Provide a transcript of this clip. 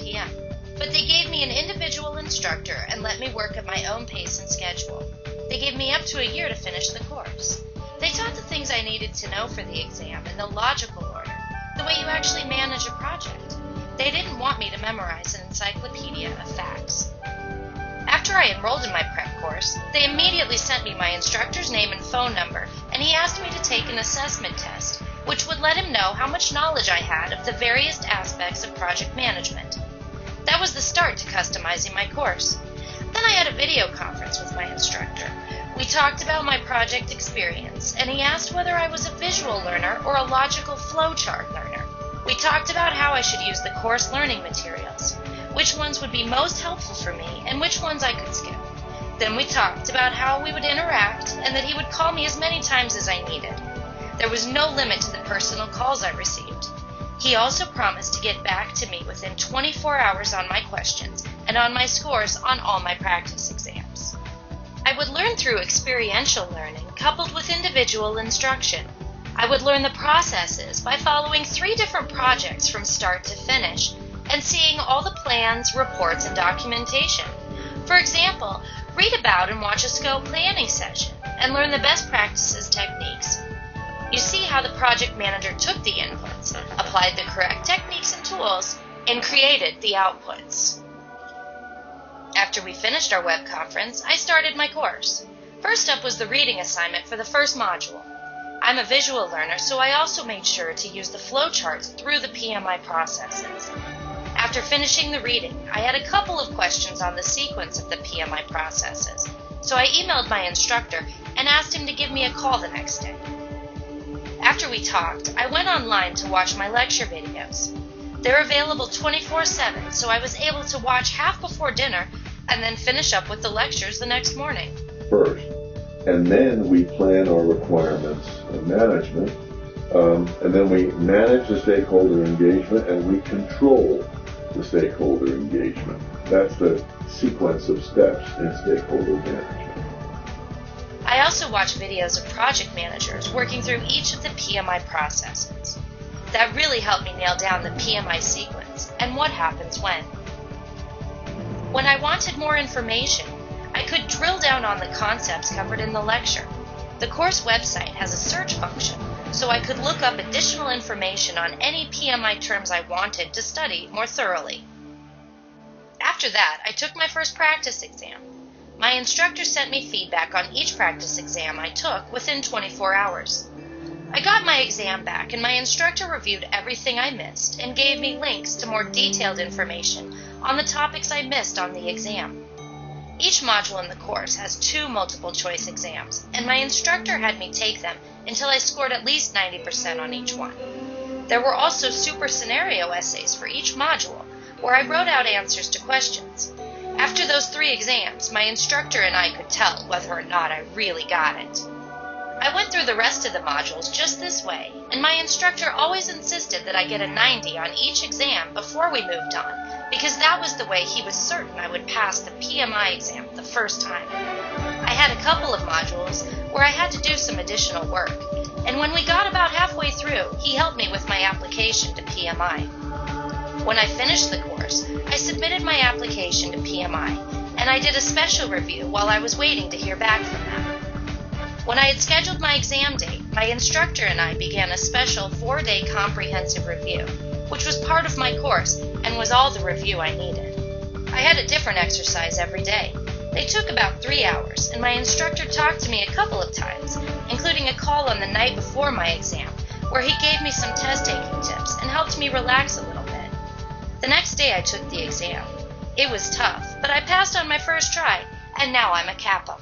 p.m. But they gave me an individual instructor and let me work at my own pace and schedule. They gave me up to a year to finish the course. They taught the things I needed to know for the exam in the logical order, the way you actually manage a project. They didn't want me to memorize an encyclopedia of facts. After I enrolled in my prep course, they immediately sent me my instructor's name and phone number, and he asked me to take an assessment test, which would let him know how much knowledge I had of the various aspects of project management. That was the start to customizing my course. Then I had a video conference with my instructor. We talked about my project experience, and he asked whether I was a visual learner or a logical flowchart learner. We talked about how I should use the course learning materials, which ones would be most helpful for me, and which ones I could skip. Then we talked about how we would interact, and that he would call me as many times as I needed. There was no limit to the personal calls I received. He also promised to get back to me within 24 hours on my questions and on my scores on all my practice exams. I would learn through experiential learning coupled with individual instruction. I would learn the processes by following 3 different projects from start to finish and seeing all the plans, reports, and documentation. For example, read about and watch a scope planning session and learn the best practices techniques. You see how the project manager took the inputs, applied the correct techniques and tools, and created the outputs. After we finished our web conference, I started my course. First up was the reading assignment for the first module. I'm a visual learner, so I also made sure to use the flowcharts through the PMI processes. After finishing the reading, I had a couple of questions on the sequence of the PMI processes, so I emailed my instructor and asked him to give me a call the next day. After we talked, I went online to watch my lecture videos. They're available 24/7, so I was able to watch half before dinner and then finish up with the lectures the next morning. First, and then we plan our requirements and management, and then we manage the stakeholder engagement and we control the stakeholder engagement. That's the sequence of steps in stakeholder management. I also watch videos of project managers working through each of the PMI processes. That really helped me nail down the PMI sequence and what happens when. When I wanted more information, I could drill down on the concepts covered in the lecture. The course website has a search function, so I could look up additional information on any PMI terms I wanted to study more thoroughly. After that, I took my first practice exam. My instructor sent me feedback on each practice exam I took within 24 hours. I got my exam back, and my instructor reviewed everything I missed and gave me links to more detailed information on the topics I missed on the exam. Each module in the course has 2 multiple-choice exams, and my instructor had me take them until I scored at least 90% on each one. There were also super scenario essays for each module, where I wrote out answers to questions. After those 3 exams, my instructor and I could tell whether or not I really got it. I went through the rest of the modules just this way, and my instructor always insisted that I get a 90 on each exam before we moved on, because that was the way he was certain I would pass the PMI exam the first time. I had a couple of modules where I had to do some additional work, and when we got about halfway through, he helped me with my application to PMI. When I finished the course, I submitted my application to PMI, and I did a special review while I was waiting to hear back from them. When I had scheduled my exam date, my instructor and I began a special 4-day comprehensive review, which was part of my course and was all the review I needed. I had a different exercise every day. They took about 3 hours, and my instructor talked to me a couple of times, including a call on the night before my exam, where he gave me some test-taking tips and helped me relax a little bit. The next day I took the exam. It was tough, but I passed on my first try, and now I'm a CAPM.